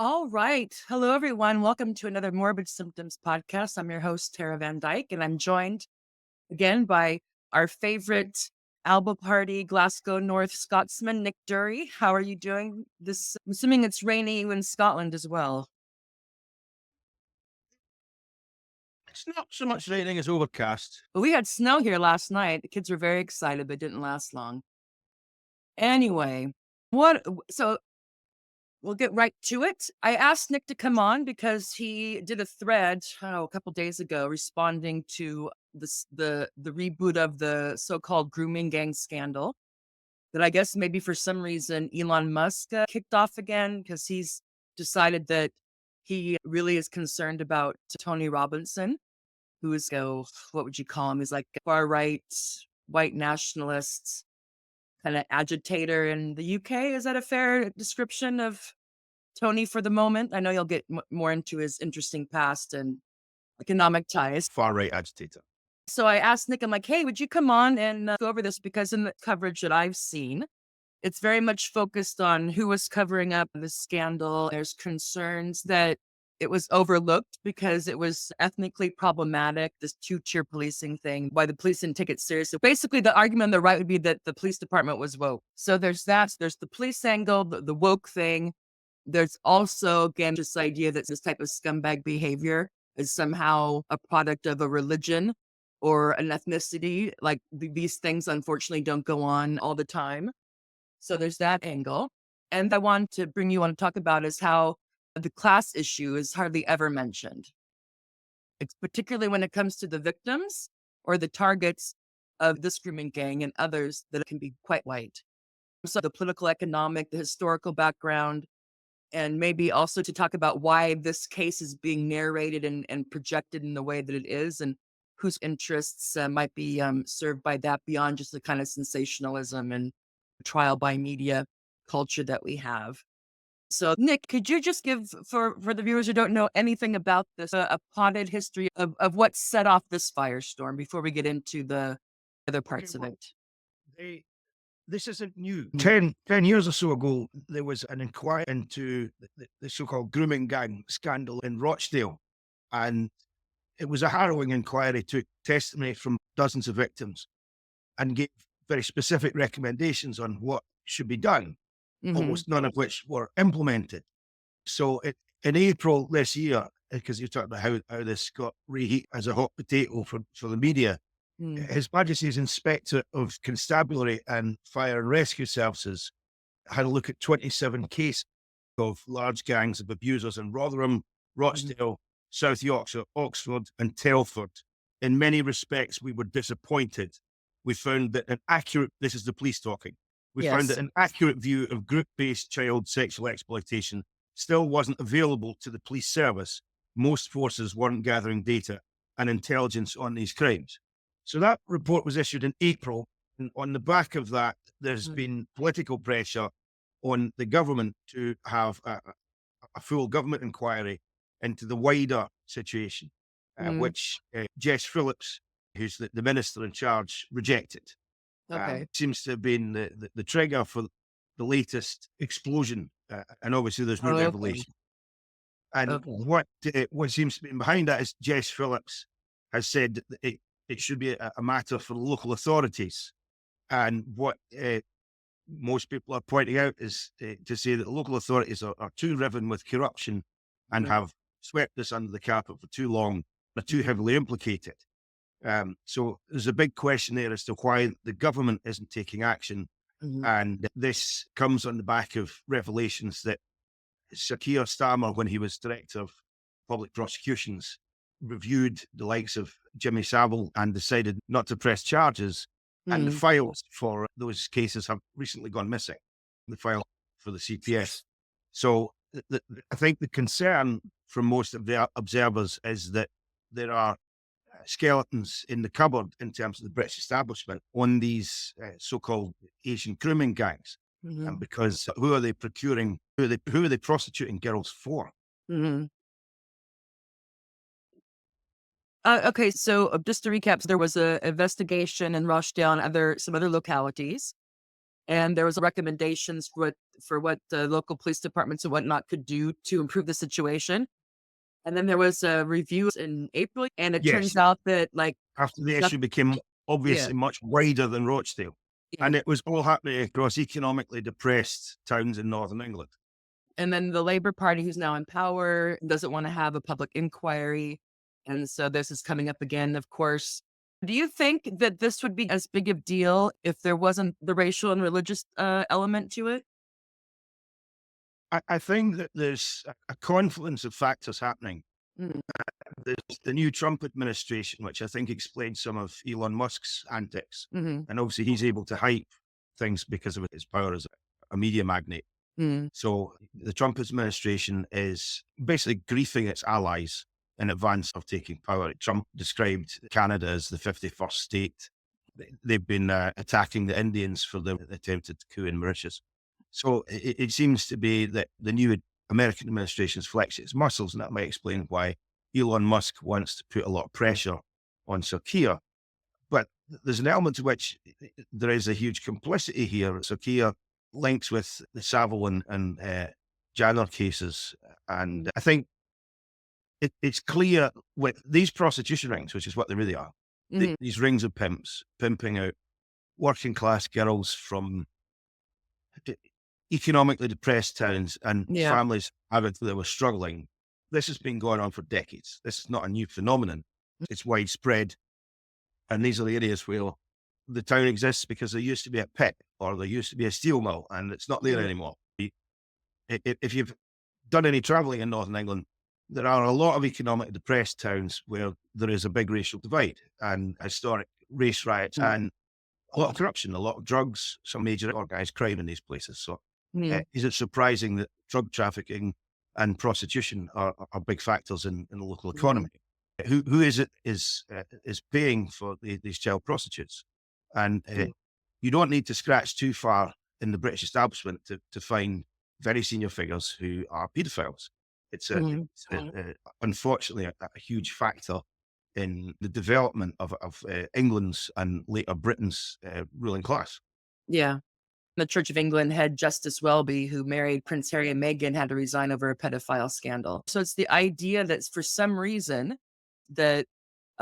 All right. Hello, everyone. Welcome to another Morbid Symptoms podcast. I'm your host, Tara Van Dyke, and I'm joined again by our favorite Alba Party Glasgow North Scotsman, Nick Dury. How are you doing I'm assuming it's rainy in Scotland as well. It's not so much raining as overcast. But we had snow here last night. The kids were very excited, but it didn't last long. Anyway, so we'll get right to it. I asked Nick to come on because he did a thread a couple days ago responding to the reboot of the so-called grooming gang scandal that I guess maybe for some reason Elon Musk kicked off again because he's decided that he really is concerned about Tony Robinson, who is what would you call him? He's like a far right white nationalist kind of agitator in the UK. Is that a fair description of Tony for the moment? I know you'll get more into his interesting past and economic ties. Far right agitator. So I asked Nick, I'm like, hey, would you come on and go over this? Because in the coverage that I've seen, it's very much focused on who was covering up the scandal. There's concerns that it was overlooked because it was ethnically problematic, this two-tier policing thing, why the police didn't take it seriously. Basically, the argument on the right would be that the police department was woke. So there's that. There's the police angle, the woke thing. There's also, again, this idea that this type of scumbag behavior is somehow a product of a religion or an ethnicity. Like these things, unfortunately, don't go on all the time. So there's that angle. And I want to bring you on to talk about is how the class issue is hardly ever mentioned. It's particularly when it comes to the victims or the targets of this grooming gang and others that can be quite white. So the political, economic, the historical background, and maybe also to talk about why this case is being narrated and projected in the way that it is and whose interests might be served by that beyond just the kind of sensationalism and trial by media culture that we have. So, Nick, could you just give for the viewers who don't know anything about this a potted history of what set off this firestorm before we get into the other Okay, parts of well, it? they, this isn't new. 10 years or so ago, there was an inquiry into the so-called grooming gang scandal in Rochdale. And it was a harrowing inquiry, took testimony from dozens of victims and gave very specific recommendations on what should be done, Hmm. almost none of which were implemented. So in April this year, because you talked about how this got reheated as a hot potato for the media, Mm. His Majesty's Inspector of Constabulary and Fire and Rescue Services had a look at 27 cases of large gangs of abusers in Rotherham, Mhm. Rochdale, South Yorkshire, Oxford, and Telford. In many respects, we were disappointed. We found that this is the police talking, we found that Yes. an accurate view of group-based child sexual exploitation still wasn't available to the police service. Most forces weren't gathering data and intelligence on these crimes. So that report was issued in April. And on the back of that, there's Mhm. been political pressure on the government to have a full government inquiry into the wider situation, Mhm. which Jess Phillips, who's the minister in charge, rejected. Okay. Seems to have been the trigger for the latest explosion. And obviously, there's new Okay. revelation. And Okay. what seems to be behind that is Jess Phillips has said that it should be a matter for local authorities. And what most people are pointing out is to say that local authorities are too riven with corruption and Mhm. have swept this under the carpet for too long, are too Mhm. heavily implicated. So there's a big question there as to why the government isn't taking action. Mhm. And this comes on the back of revelations that Sir Keir Starmer, when he was director of public prosecutions, reviewed the likes of Jimmy Savile and decided not to press charges. And the Mhm. files for those cases have recently gone missing, the file for the CPS. So I think the concern from most of the observers is that there are skeletons in the cupboard in terms of the British establishment on these so-called Asian grooming gangs. And Mhm. because who are they procuring? Who are they prostituting girls for? Mhm. Okay, so just to recap, so there was a investigation in Rochdale and some other localities, and there was recommendations for what the local police departments and whatnot could do to improve the situation. And then there was a review in April, and it Yes, turns out that like after the noth issue became yeah, obviously much wider than Rochdale, yeah. and it was all happening across economically depressed towns in Northern England. And then the Labour Party, who's now in power, doesn't want to have a public inquiry. And so this is coming up again, of course. Do you think that this would be as big of deal if there wasn't the racial and religious element to it? I think that there's a confluence of factors happening. Mm, There's the new Trump administration, which I think explains some of Elon Musk's antics. hmm And obviously, he's able to hype things because of his power as a media magnate. mm, So the Trump administration is basically griefing its allies in advance of taking power. Trump described Canada as the 51st state. They've been attacking the Indians for the attempted coup in Mauritius. So it seems to be that the new American administration is flexing its muscles, and that might explain why Elon Musk wants to put a lot of pressure on Sirkia. But there's an element to which there is a huge complicity here. Sirkia links with the Savile and Janner cases. And I think it's clear with these prostitution rings, which is what they really are, hmm these rings of pimps pimping out working class girls from e- economically depressed towns and yeah. families that were struggling. This has been going on for decades. This is not a new phenomenon. It's widespread. And these are the areas where the town exists because there used to be a pit or there used to be a steel mill and it's not there Mm, anymore. If you've done any traveling in Northern England, there are a lot of economically depressed towns where there is a big racial divide and historic race riots and a lot of corruption, a lot of drugs, some major organized crime in these places. So, mm, is it surprising that drug trafficking and prostitution are big factors in the local mm, economy? Who is it is paying for these child prostitutes? And mm, you don't need to scratch too far in the British establishment to find very senior figures who are paedophiles. mhm. Unfortunately a huge factor in the development of England's and later Britain's ruling class. Yeah. The Church of England head Justice Welby, who married Prince Harry and Meghan, had to resign over a pedophile scandal. So it's the idea that for some reason that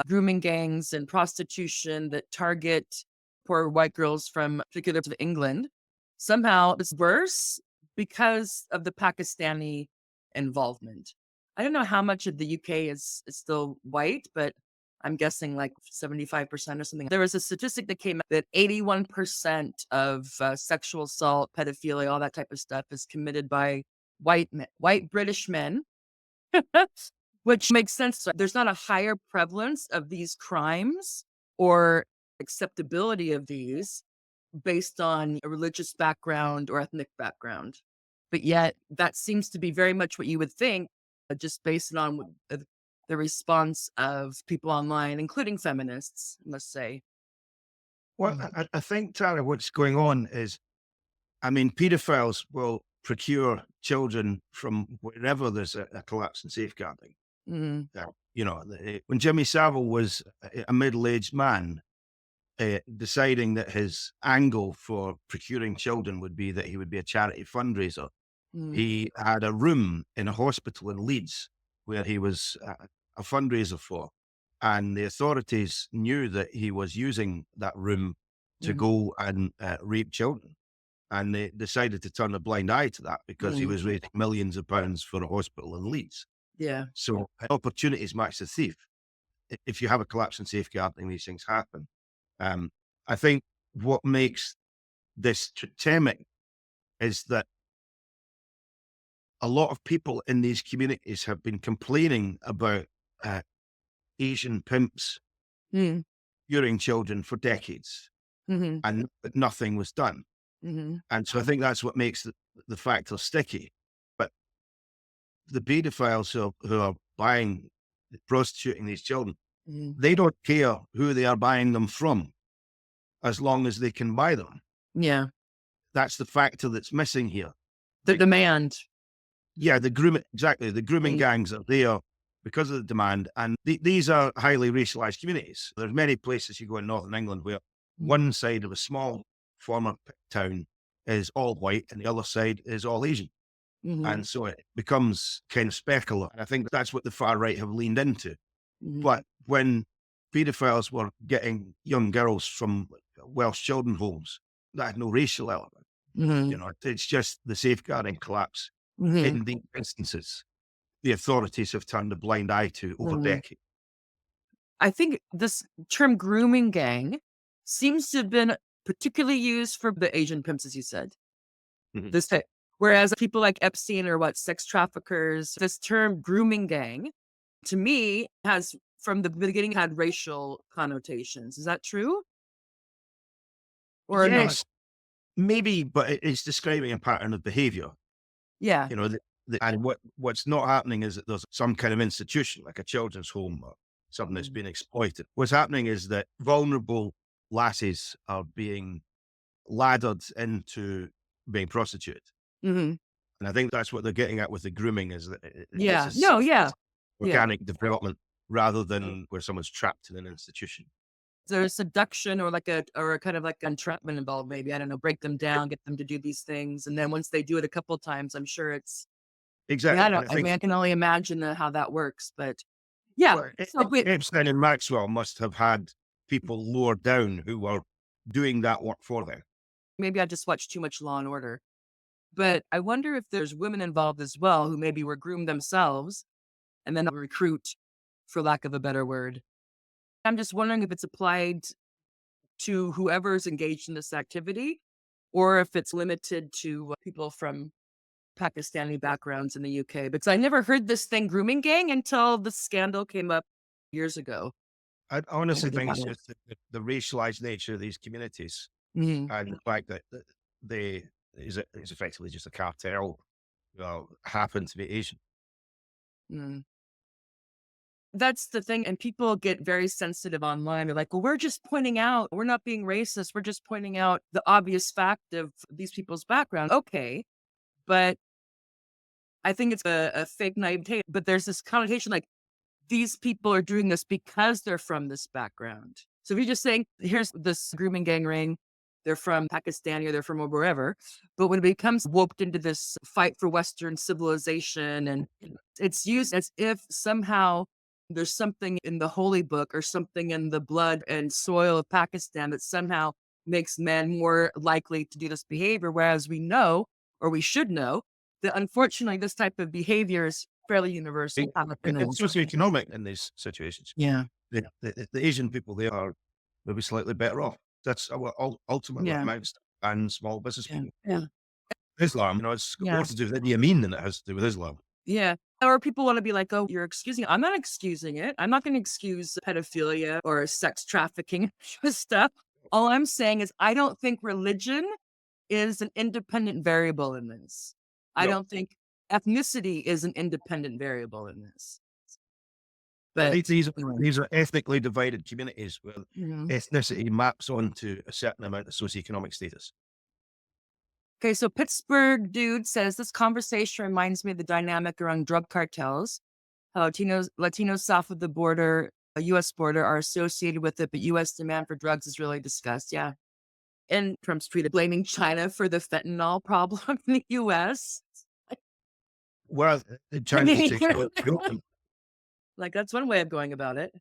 grooming gangs and prostitution that target poor white girls from particular to England somehow is worse because of the Pakistani involvement. I don't know how much of the UK is still white, but I'm guessing like 75% or something. There was a statistic that came out that 81% of sexual assault, pedophilia, all that type of stuff is committed by white British men, which makes sense. So there's not a higher prevalence of these crimes or acceptability of these based on a religious background or ethnic background. But yet, that seems to be very much what you would think, just based on the response of people online, including feminists, I must say. Well, I think, Tara, what's going on is, I mean, paedophiles will procure children from wherever there's a collapse in safeguarding. Mhm, When Jimmy Savile was a middle-aged man, deciding that his angle for procuring children would be that he would be a charity fundraiser, mhm, he had a room in a hospital in Leeds where he was a fundraiser for. And the authorities knew that he was using that room to mhm, go and rape children. And they decided to turn a blind eye to that because he mhm. was raising millions of pounds for a hospital in Leeds. Yeah. So opportunities match the thief. If you have a collapse in safeguarding, these things happen. Um, I think what makes this totemic is that a lot of people in these communities have been complaining about uh, Asian pimps Mm, curing children for decades, mhm, and but nothing was done. mhm, And so I think that's what makes the factor sticky. But the paedophiles who are buying, prostituting these children, mhm. they don't care who they are buying them from, as long as they can buy them. Yeah. That's the factor that's missing here. The demand. Yeah, the grooming, exactly. The grooming Mm, gangs are there because of the demand. And these are highly racialized communities. There's many places you go in Northern England where mhm, one side of a small former town is all white and the other side is all Asian. Mhm. And so it becomes kind of specular. And I think that's what the far right have leaned into. Mhm. But when paedophiles were getting young girls from Welsh children homes, that had no racial element. Mhm. It's just the safeguarding collapse. Mhm. In these instances, the authorities have turned a blind eye to over Mhm. decades. I think this term grooming gang seems to have been particularly used for the Asian pimps, as you said. Mhm. This type. Whereas people like Epstein or what sex traffickers, this term grooming gang, to me, has from the beginning had racial connotations. Is that true or not? Yes, maybe, but it's describing a pattern of behavior. Yeah. And what's not happening is that there's some kind of institution, like a children's home or something that's Mhm. being exploited. What's happening is that vulnerable lasses are being laddered into being prostituted. Mhm. And I think that's what they're getting at with the grooming is that this Yeah. is No. Yeah. Yeah. organic development rather than where someone's trapped in an institution. There's seduction or like a kind of like entrapment involved. Maybe I don't know. Break them down, get them to do these things, and then once they do it a couple of times, I'm sure it's. Exactly. And I I mean, think I can only imagine how that works, but yeah. well, So, but Epstein and Maxwell must have had people lower down who were doing that work for them. maybe I just watched too much Law and Order. But I wonder if there's women involved as well who maybe were groomed themselves and then recruit, for lack of a better word. I'm just wondering if it's applied to whoever's engaged in this activity or if it's limited to people from Pakistani backgrounds in the UK. Because I never heard this thing grooming gang until the scandal came up years ago. I I honestly heard think about it's it. just the racialized nature of these communities Mhm. and the fact that they is effectively just a cartel, happen to be Asian. Mm. That's the thing, and people get very sensitive online. They're like, "Well, we're just pointing out, we're not being racist. We're just pointing out the obvious fact of these people's background." Okay, but I think it's a fake naivete. But there's this connotation like these people are doing this because they're from this background. So if you're just saying, here's this grooming gang ring, they're from Pakistan or they're from wherever. But when it becomes warped into this fight for Western civilization and it's used as if somehow there's something in the holy book or something in the blood and soil of Pakistan that somehow makes men more likely to do this behavior. Whereas we know, or we should know, that unfortunately this type of behavior is fairly universal. It's socioeconomic in these situations. Yeah. The Asian people, they are maybe slightly better off. That's ultimately what Yeah. amounts to, and small business Yeah. people. Yeah. Islam, it's got more Yeah. to do with Idi Amin than it has to do with Islam. Yeah. Or people want to be like, oh, you're excusing it. I'm not excusing it. I'm not going to excuse pedophilia or sex trafficking stuff. All I'm saying is, I don't think religion is an independent variable in this. I No, don't think ethnicity is an independent variable in this. but But anyway. these are ethnically divided communities where Mhm. ethnicity maps onto a certain amount of socioeconomic status. Okay, so Pittsburgh dude says this conversation reminds me of the dynamic around drug cartels. How Latinos south of the border, U.S. border, are associated with it, but U.S. demand for drugs is really discussed. Yeah, and Trump's tweeted blaming China for the fentanyl problem in the U.S. Well, I China's mean, taking over Europe. like that's one way of going about it.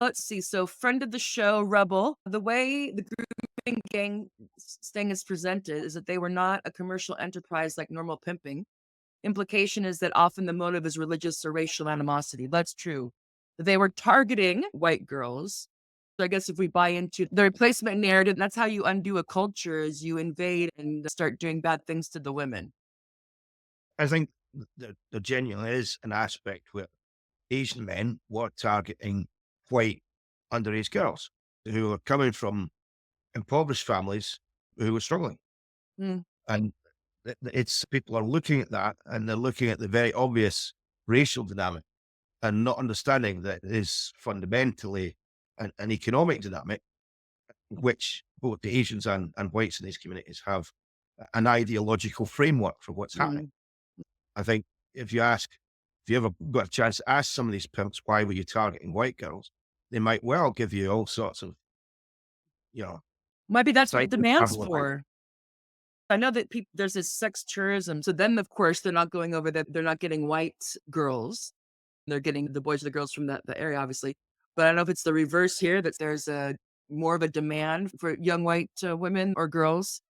Let's see. So, friend of the show, Rebel. The way the grooming gang thing is presented is that they were not a commercial enterprise like normal pimping. Implication is that often the motive is religious or racial animosity. That's true. They were targeting white girls. So I guess if we buy into the replacement narrative, that's how you undo a culture is you invade and start doing bad things to the women. I think there genuinely is an aspect where Asian men were targeting white underage girls who are coming from impoverished families who were struggling. Mm, And it's people are looking at that and they're looking at the very obvious racial dynamic and not understanding that it is fundamentally an economic dynamic, which both the Asians and whites in these communities have an ideological framework for what's happening. mm. I think if you ask, if you ever got a chance to ask some of these pimps, why were you targeting white girls? They might well give you all sorts of, you know, Maybe that's what the side demand's travel about. for. I know that there's this sex tourism. So then, of course, they're not going over there. They're not getting white girls. They're getting the boys or the girls from the area, obviously. But I don't know if it's the reverse here, that there's a more of a demand for young white women or girls.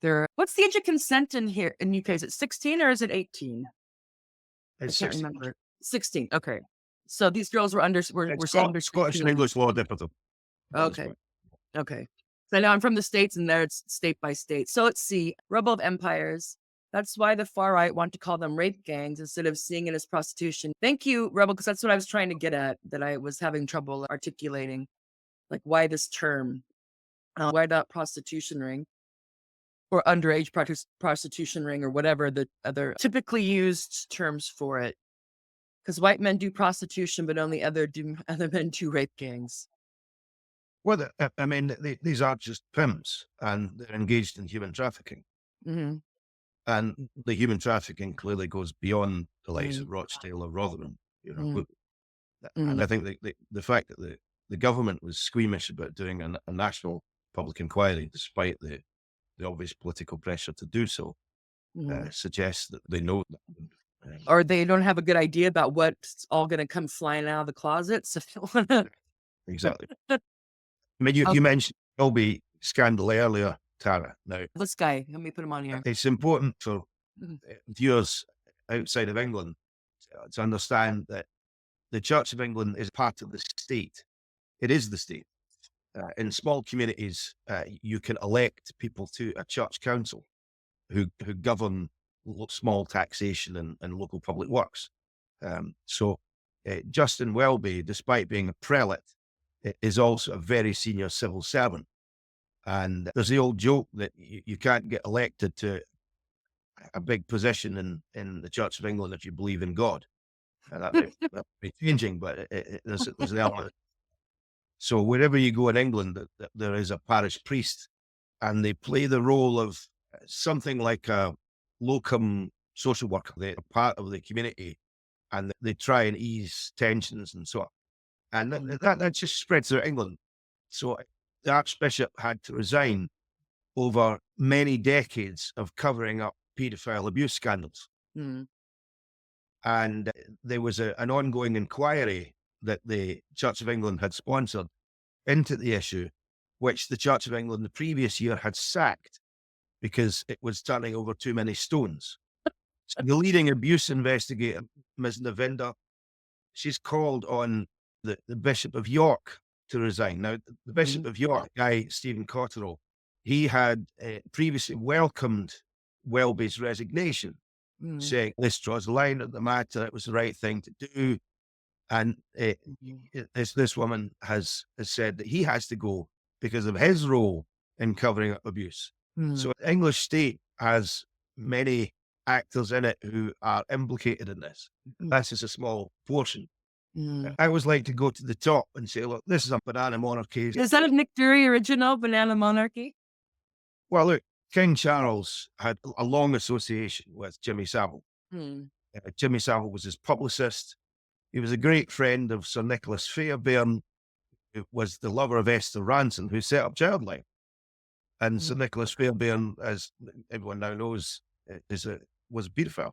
What's the age of consent in here in UK? Is it 16 or is it 18? I It's can't 60. remember. 16. Okay. So these girls were It's under Scottish 16 and at the English law differ on this Okay. point. Okay. So I know I'm from the States and there it's state by state. So let's see. Rebel of Empires. That's why the far right want to call them rape gangs instead of seeing it as prostitution. Thank you, Rebel, because that's what I was trying to get at, that I was having trouble articulating. Like, why this term? Why not prostitution ring or underage prostitution ring or whatever the other typically used terms for it? Because white men do prostitution, but only other men do rape gangs. Well, I mean, these are just pimps, and they're engaged in human trafficking. Hmm. And the human trafficking clearly goes beyond the likes of Hmm. Rochdale or Rotherham, Hmm. And Hmm. I think the fact that the government was squeamish about doing a national public inquiry, despite the obvious political pressure to do so, Hmm. suggests that they know that. Or they don't have a good idea about what's all going to come flying out of the closets. If you want to. Exactly. I mean, you Okay. mentioned the Colby scandal earlier, Tara. Now, This guy, let me put him on here. it's important for Mhm. viewers outside of England to understand that the Church of England is part of the state. It is the state. In small communities, you can elect people to a church council who govern small taxation and local public works. Justin Welby, despite being a prelate, is also a very senior civil servant. And there's the old joke that you can't get elected to a big position in the Church of England if you believe in God. That may be changing, but there's an element. So wherever you go in England, there is a parish priest, and they play the role of something like a locum social worker. They're part of the community, and they try and ease tensions and so on. And that just spreads through England. So the Archbishop had to resign over many decades of covering up paedophile abuse scandals. Mm. And there was an ongoing inquiry that the Church of England had sponsored into the issue, which the Church of England the previous year had sacked because it was turning over too many stones. So the leading abuse investigator, Ms. Navinda, she's called on the Bishop of York to resign. Now, the Bishop Mm. of York, guy Stephen Cotterill, he had previously welcomed Welby's resignation, Mm. saying this draws a line at the matter, it was the right thing to do. And Mhm. this woman has said that he has to go because of his role in covering up abuse. Mm. So the English state has many actors in it who are implicated in this. Mm. This is a small portion. Mm. I always like to go to the top and say, look, this is a banana monarchy. Is that a Nick Fury original, Banana Monarchy? Well, look, King Charles had a long association with Jimmy Savile. Mm. Jimmy Savile was his publicist. He was a great friend of Sir Nicholas Fairbairn, who was the lover of Esther Ranson, who set up Childline. And Sir Mm. Nicholas Fairbairn, as everyone now knows, was a paedophile,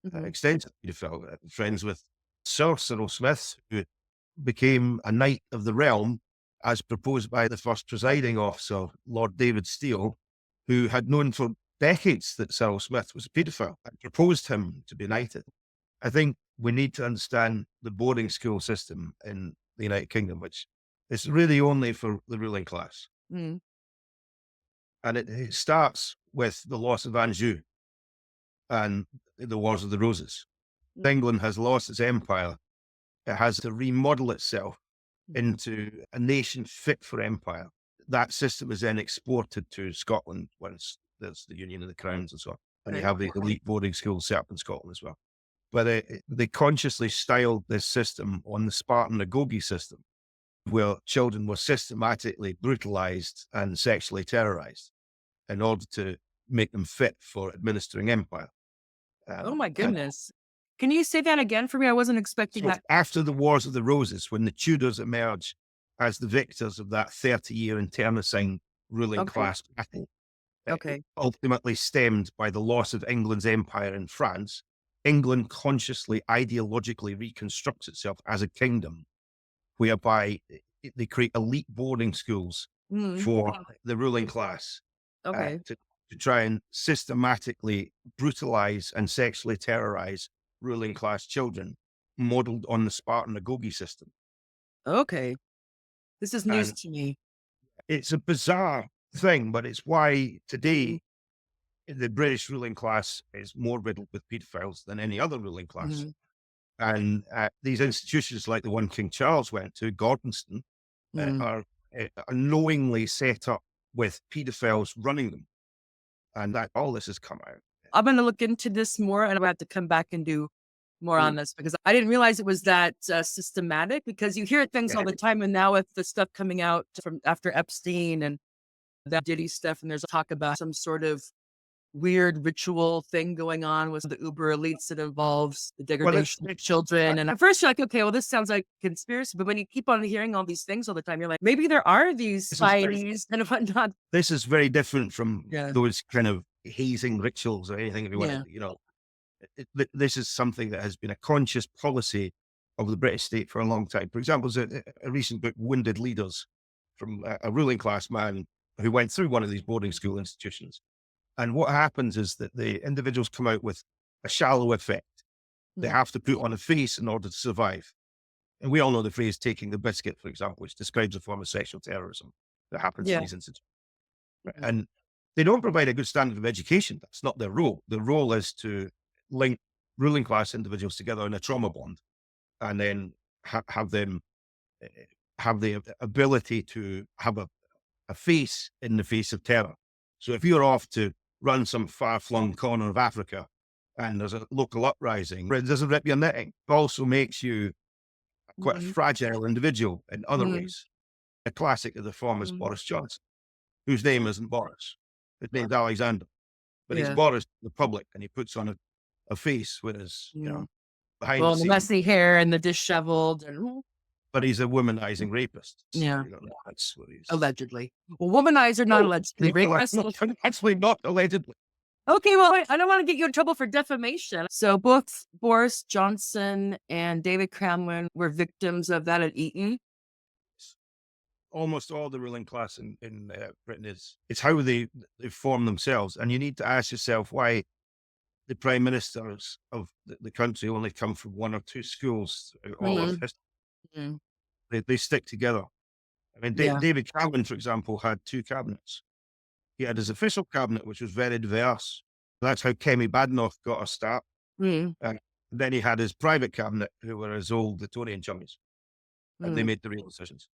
Mhm. extensive paedophile, friends with Sir Cyril Smith, who became a knight of the realm as proposed by the first presiding officer, Lord David Steele, who had known for decades that Cyril Smith was a paedophile and proposed him to be knighted. I think we need to understand the boarding school system in the United Kingdom, which is really only for the ruling class. Mm. And it starts with the loss of Anjou and the Wars of the Roses. England has lost its empire. It has to remodel itself Mhm. into a nation fit for empire. That system is then exported to Scotland once there's the Union of the Crowns and so on. And you Okay. have the elite boarding schools set up in Scotland as well. But they consciously styled this system on the Spartan Agoge system, where children were systematically brutalized and sexually terrorized in order to make them fit for administering empire. Oh my And goodness. Can you say that again for me? I wasn't expecting so that. after the Wars of the Roses, when the Tudors emerge as the victors of that 30-year internecine ruling Okay. class battle, Okay. ultimately stemmed by the loss of England's empire in France. England consciously, ideologically reconstructs itself as a kingdom, whereby they create elite boarding schools Mm. for the ruling class Okay. to try and systematically brutalize and sexually terrorize ruling class children, modeled on the Spartan Agoge system. Okay. This is news And to me. it's a bizarre thing, but it's why Mhm. today the British ruling class is more riddled with pedophiles than any other ruling class. Mhm. And these institutions, like the one King Charles went to, Gordonston, Mhm. are knowingly set up with pedophiles running them. And that all this has come out. I'm gonna look into this more, and I'm gonna have to come back and do more Mm, on this because I didn't realize it was that systematic. Because you hear things all yeah. the time, and now with the stuff coming out from after Epstein and that Diddy stuff, and there's talk about some sort of weird ritual thing going on with the uber elites that involves the Well, degradation of children. And at first, you're like, okay, well, this sounds like conspiracy. But when you keep on hearing all these things all the time, you're like, maybe there are these this is societies and whatnot. this is very different from Yeah. those kind of hazing rituals or anything. If you want Yeah. to, this is something that has been a conscious policy of the British state for a long time. For example, there's a recent book, Wounded Leaders, from a ruling class man who went through one of these boarding school institutions. And what happens is that the individuals come out with a shallow effect. They Mm. have to put on a face in order to survive. And we all know the phrase taking the biscuit, for example, which describes a form of sexual terrorism that happens in Yeah. these institutions. Mhm. And they don't provide a good standard of education. That's not their role. Their role is to link ruling class individuals together in a trauma bond, and then have them eh, have the ability to have a face in the face of terror. So if you're off to run some far flung corner of Africa and there's a local uprising, it doesn't rip your knitting. It also makes you quite a Mhm. fragile individual in other Mhm. ways. A classic of the form is Mhm. Boris Johnson, whose name isn't Boris. His name's Alexander, but he's Yeah. Boris the public, and he puts on a face, whereas, Yeah. behind the Well, the scenes, messy hair and the disheveled and but he's a womanizing rapist. So, yeah, that's what he's. allegedly. Well, womanizer, not Oh, allegedly. Rapist. actually not allegedly. Okay, well, I don't want to get you in trouble for defamation. So both Boris Johnson and David Cameron were victims of that at Eton. Almost all the ruling class in Britain is, it's how they form themselves. And you need to ask yourself why the prime ministers of the country only come from one or two schools throughout all of Mhm. history. Mm. They stick together. I mean, Yeah. David Cameron, for example, had two cabinets. He had his official cabinet, which was very diverse. That's how Kemi Badenoch got her start. Mm. And then he had his private cabinet, who were his old Victorian chummies, and they Mm. made the real decisions.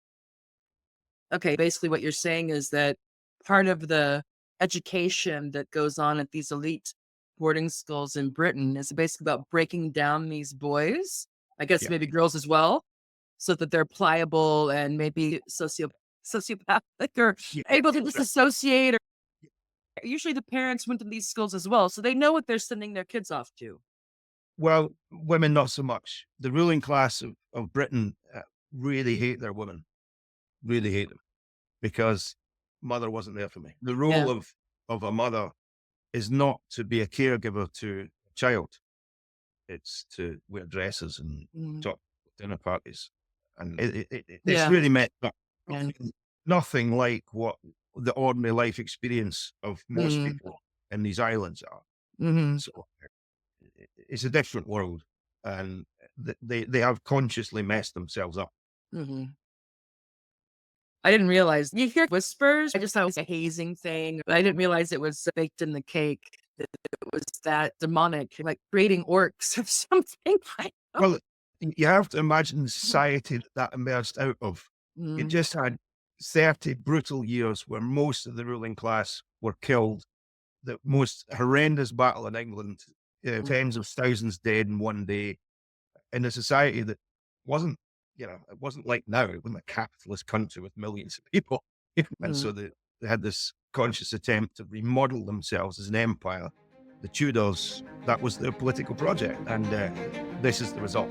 Okay, basically what you're saying is that part of the education that goes on at these elite boarding schools in Britain is basically about breaking down these boys, I guess Yeah. maybe girls as well, so that they're pliable and maybe sociopathic or Yeah. able to Right. disassociate. Or usually the parents went to these schools as well, so they know what they're sending their kids off to. Well, women, not so much. The ruling class of Britain really hate their women, really hate them, because mother wasn't there for me. The Yeah. role of a mother is not to be a caregiver to a child. It's to wear dresses and Mm. talk at dinner parties. And it's Yeah. really meant And nothing like what the ordinary life experience of most mm. people in these islands are. Mhm. So it's a different world, and they have consciously messed themselves up. Mhm. I didn't realize you hear whispers. I just thought it was a hazing thing. I didn't realize it was baked in the cake. That it was that demonic, like creating orcs or something. I don't Well, you have to imagine the society that emerged out of. You mm, just had 30 brutal years where most of the ruling class were killed. The most horrendous battle in England, mm, tens of thousands dead in one day, in a society that wasn't, it wasn't like now. It wasn't a capitalist country with millions of people. And mm. so they had this conscious attempt to remodel themselves as an empire. The Tudors, that was their political project. And this is the result.